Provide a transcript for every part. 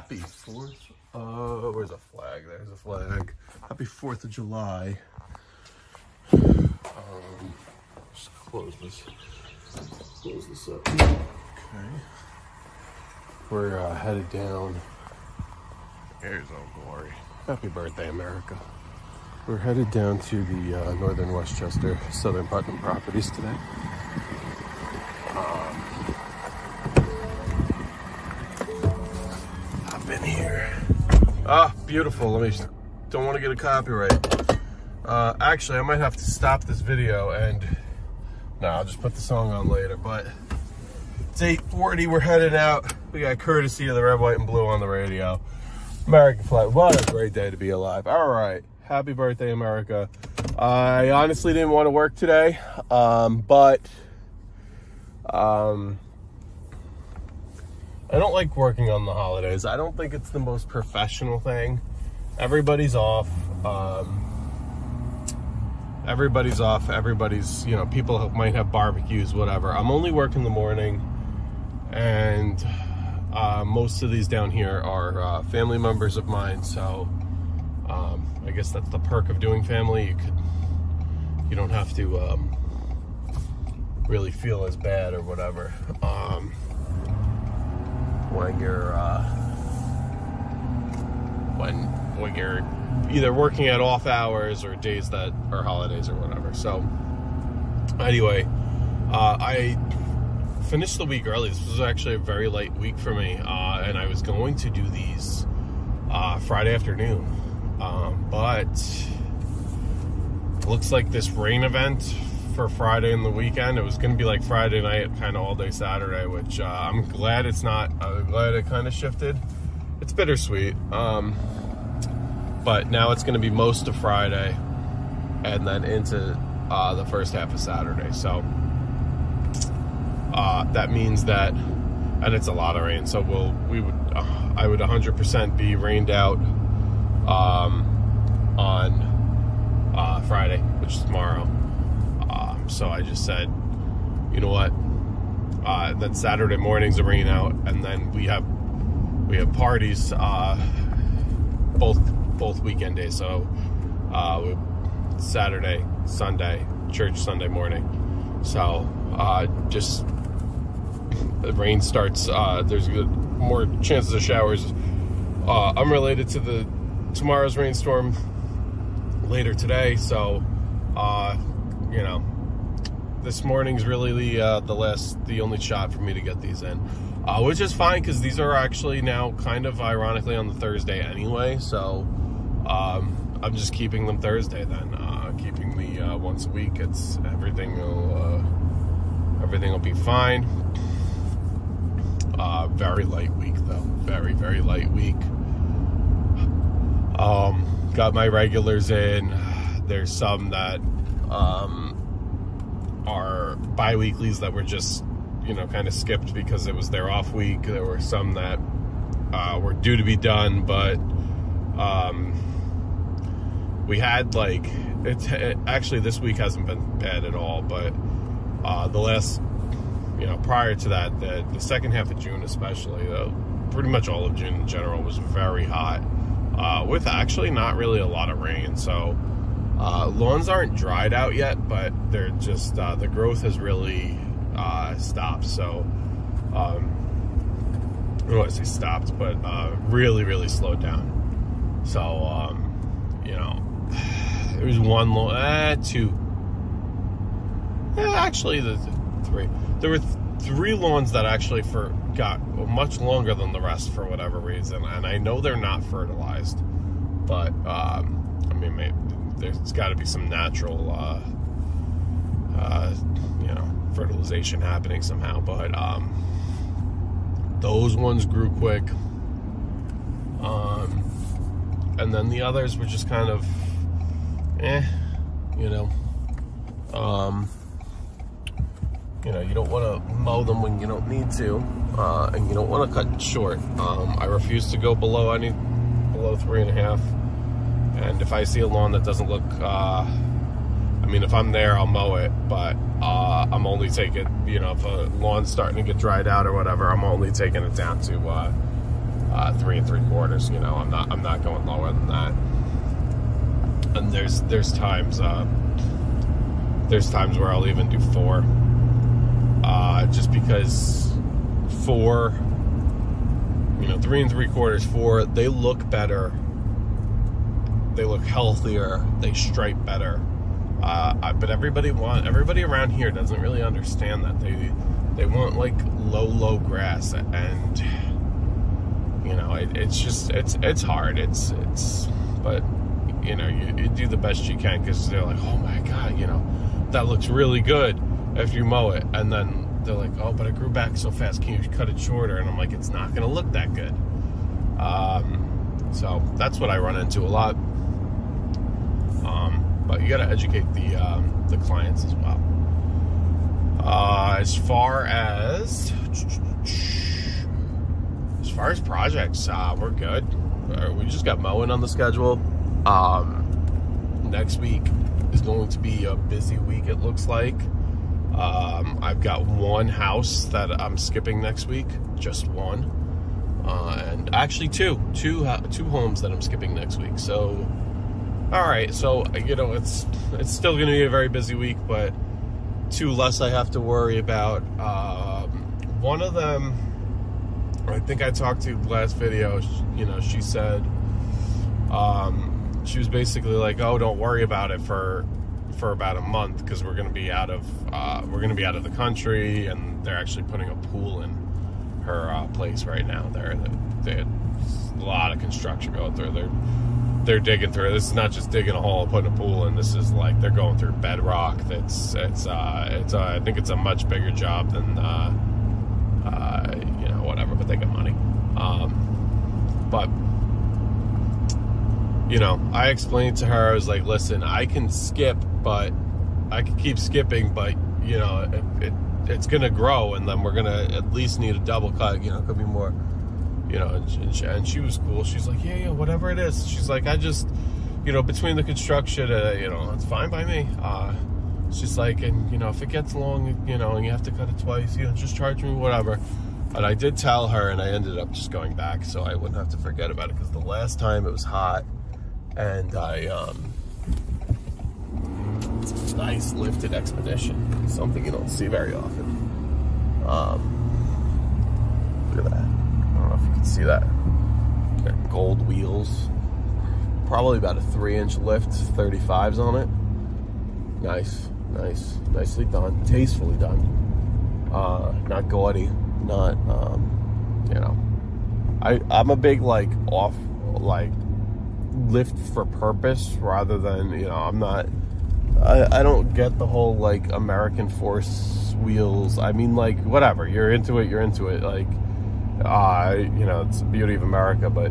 Happy 4th. Where's a flag? There's a flag. Happy 4th of July. Just close this up. Okay. We're headed down. Here's Old Glory. Happy birthday, America. We're headed down to the Northern Westchester Southern Putnam properties today. Hop in here. Ah, beautiful. Don't want to get a copyright. Actually, I might have to stop this video and I'll just put the song on later. But it's 8:40. We're headed out. We got courtesy of the red, white, and blue on the radio. American flag. What a great day to be alive. All right. Happy birthday, America. I honestly didn't want to work today, but I don't like working on the holidays. I don't think it's the most professional thing. Everybody's off. Everybody's off. Everybody's, people might have barbecues, whatever. I'm only working the morning, and most of these down here are family members of mine, so I guess that's the perk of doing family. You don't have to really feel as bad or whatever when you're either working at off hours or days that are holidays or whatever. So anyway, I finished the week early. This was actually a very light week for me, and I was going to do these Friday afternoon, but looks like this rain event for Friday and the weekend, it was going to be like Friday night, kind of all day Saturday, which I'm glad it's not. I'm glad it kind of shifted. It's bittersweet, but now it's going to be most of Friday and then into the first half of Saturday. So that means that, and it's a lot of rain, so I would 100% be rained out on Friday, which is tomorrow. So I just said, you know what? Then Saturday morning's a rain out, and then we have parties both weekend days. So Saturday, Sunday, church Sunday morning. So just the rain starts. There's more chances of showers unrelated to tomorrow's rainstorm later today. So this morning's really the only shot for me to get these in, which is fine because these are actually now kind of ironically on the Thursday anyway. So I'm just keeping them Thursday then, keeping the once a week. Everything will be fine. Very light week though, very, very light week. Got my regulars in. There's some that are bi-weeklies that were just, kind of skipped because it was their off week. There were some that were due to be done, but we had actually this week hasn't been bad at all, but the last, prior to that, the second half of June especially, pretty much all of June in general was very hot, with actually not really a lot of rain. So lawns aren't dried out yet, but they're just, the growth has really stopped. So, I don't want to say stopped, but really, really slowed down. So, there was two. Actually, three. There were three lawns that actually got much longer than the rest for whatever reason, and I know they're not fertilized, but maybe there's got to be some natural, fertilization happening somehow. But those ones grew quick, and then the others were just kind of, you don't want to mow them when you don't need to, and you don't want to cut short. I refuse to go below 3.5. And if I see a lawn that doesn't look, if I'm there, I'll mow it, but I'm only taking, if a lawn's starting to get dried out or whatever, I'm only taking it down to 3 3/4. You know, I'm not going lower than that. And there's times where I'll even do 4, just because 4, you know, 3 3/4, 4, they look better, they look healthier, they stripe better. But everybody around here doesn't really understand that. They want like low grass, and you know, it's hard. But you know, you do the best you can, because they're like, oh my God, you know, that looks really good if you mow it. And then they're like, oh, but it grew back so fast, can you cut it shorter? And I'm like, it's not going to look that good. So that's what I run into a lot. But you got to educate the clients as well. As far as projects, we're good. We just got mowing on the schedule. Next week is going to be a busy week, it looks like. I've got 1 house that I'm skipping next week, just 1, and actually two homes that I'm skipping next week. So, all right, so you know, it's still going to be a very busy week, but 2 less I have to worry about. One of them, I think I talked to last video. You know, she said, she was basically like, oh, don't worry about it for about a month, because we're going to be out of the country, and they're actually putting a pool in her place right now. There's a lot of construction going through. They're digging through. This is not just digging a hole and putting a pool in. This is like they're going through bedrock. I think it's a much bigger job than you know, whatever. But they got money. But you know, I explained to her, I was like, listen, I can skip, but I can keep skipping, but you know, it's gonna grow, and then we're gonna at least need a double cut. You know, it could be more. You know, and she was cool. She's like, yeah, whatever it is. She's like, I just, you know, between the construction, you know, it's fine by me. She's like, and, you know, if it gets long, you know, and you have to cut it twice, you know, just charge me whatever. And I did tell her, and I ended up just going back so I wouldn't have to forget about it, because the last time it was hot, and it's a nice lifted Expedition. Something you don't see very often. Look at that. I don't know if you can see that. Got gold wheels. Probably about a 3-inch lift, 35s on it. Nicely done, tastefully done. Not gaudy, not, you know. I'm a big, like, lift for purpose, rather than, you know, I'm not, I don't get the whole, like, American Force wheels. I mean, like, whatever, you're into it, like, you know, it's the beauty of America, but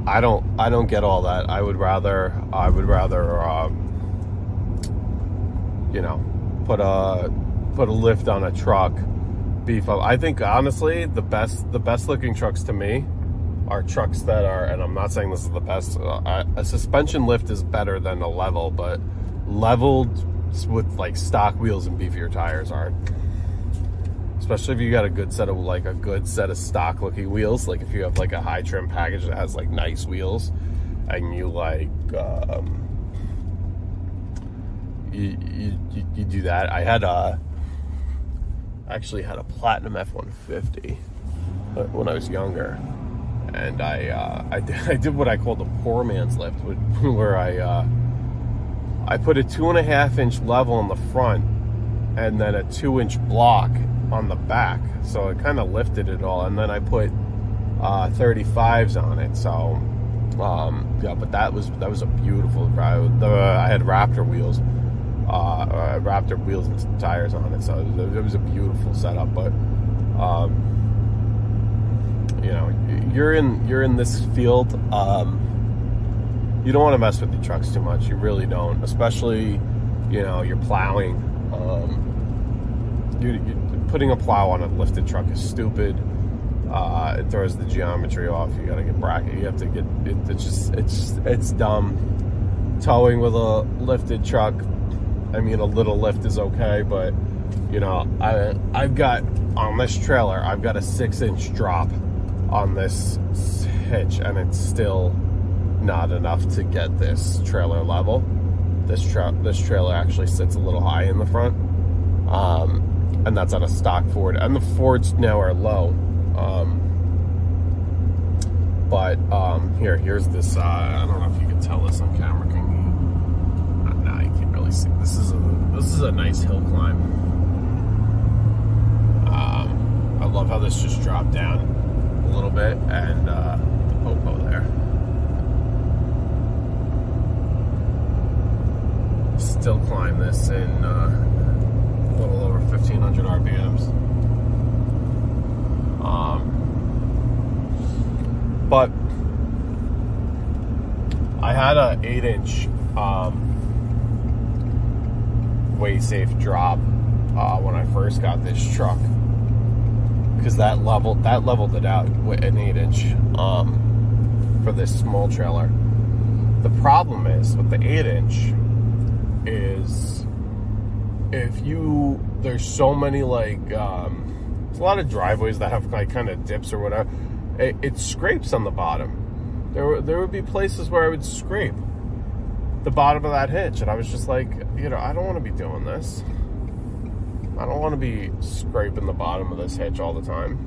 I don't get all that. I would rather you know, put a lift on a truck, beef up. I think honestly the best looking trucks to me are trucks that are, and I'm not saying this is the best, a suspension lift is better than a level, but leveled with like stock wheels and beefier tires are, especially if you got a good set of stock looking wheels. Like if you have like a high trim package that has like nice wheels, and you like you do that. I had actually had a Platinum F-150 when I was younger, and I did what I called a poor man's lift, where I put a 2.5-inch level in the front and then a 2-inch block on the back, so it kind of lifted it all, and then I put 35s on it. So yeah, but that was a beautiful ride. I had Raptor wheels, and tires on it, so it was a beautiful setup. But you know, you're in this field, you don't want to mess with the trucks too much. You really don't, especially, you know, you're plowing. You're putting a plow on a lifted truck is stupid. It throws the geometry off. You gotta get bracket. You have to get it. It's dumb. Towing with a lifted truck, I mean, a little lift is okay, but you know, I've got on this trailer, I've got a 6-inch drop on this hitch, and it's still not enough to get this trailer level. This trailer actually sits a little high in the front, and that's on a stock Ford, and the Fords now are low. Here's this. I don't know if you can tell this on camera. Can you? No, you can't really see. This is a nice hill climb. I love how this just dropped down a little bit, and the popo there. Still climb this in a little over 1,500 RPMs. But I had a 8-inch way safe drop when I first got this truck, because that leveled it out with an 8-inch for this small trailer. The problem is with the 8-inch is there's so many there's a lot of driveways that have like kind of dips or whatever. It scrapes on the bottom. There would be places where I would scrape the bottom of that hitch, and I was just like, I don't want to be doing this. I don't want to be scraping the bottom of this hitch all the time.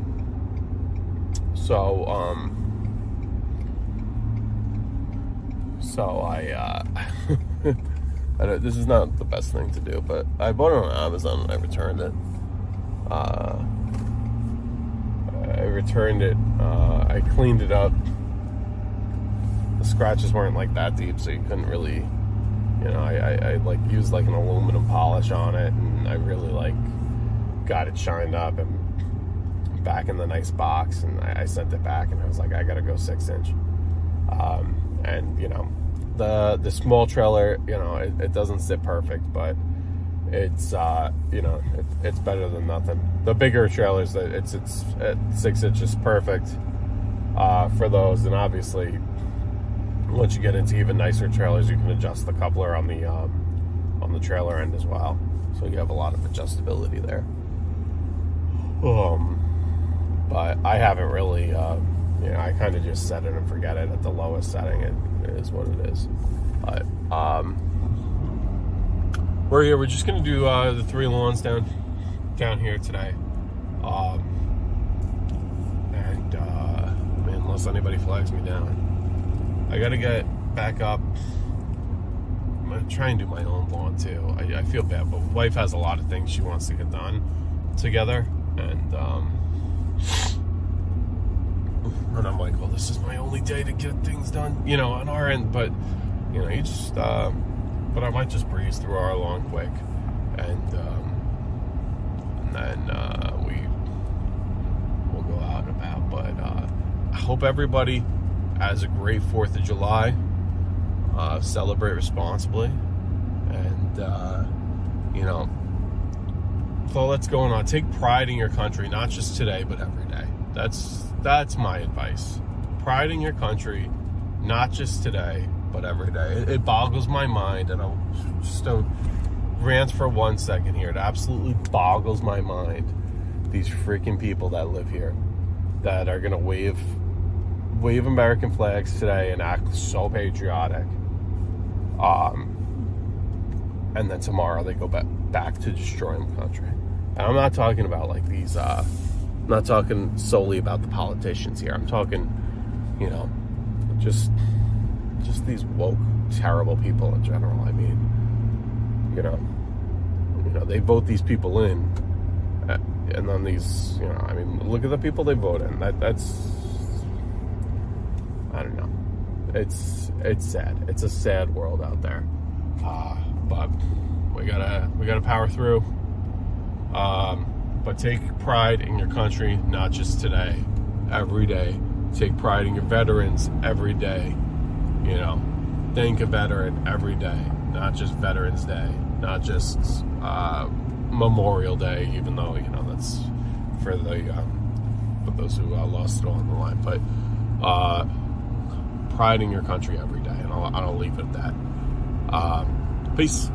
So this is not the best thing to do, but I bought it on Amazon and I returned it. I cleaned it up. The scratches weren't like that deep, so you couldn't really, I like used like an aluminum polish on it, and I really like got it shined up and back in the nice box, and I sent it back, and I was like, I gotta go 6-inch. And the small trailer, it doesn't sit perfect, but it's it's better than nothing. The bigger trailers, it's at 6 inches perfect for those, and obviously once you get into even nicer trailers, you can adjust the coupler on the trailer end as well, so you have a lot of adjustability there. But I haven't really I kind of just set it and forget it at the lowest setting. It is what it is. But we're here. We're just gonna do the 3 lawns down here today. Unless anybody flags me down, I gotta get back up. I'm gonna try and do my own lawn too. I feel bad, but wife has a lot of things she wants to get done together, and I'm like, well, this is my only day to get things done, on our end. But you just but I might just breeze through our lawn quick, and then we'll go out and about. But I hope everybody has a great 4th of July. Celebrate responsibly, and with all that's going on, take pride in your country, not just today, but every day. That's my advice. Pride in your country, not just today, but every day. It boggles my mind, and I'll just rant for 1 second here. It absolutely boggles my mind, these freaking people that live here that are gonna wave American flags today and act so patriotic, and then tomorrow they go back to destroying the country. And I'm not talking about like these I'm not talking solely about the politicians here. I'm talking, just these woke, terrible people in general. I mean, they vote these people in, and then these, look at the people they vote in. That's, I don't know. It's sad. It's a sad world out there. But we gotta power through. But take pride in your country, not just today, every day. Take pride in your veterans every day. Thank a veteran every day, not just Veterans Day, not just Memorial Day, even though that's for those who lost it all on the line. But pride in your country every day, and I'll leave it at that. Peace.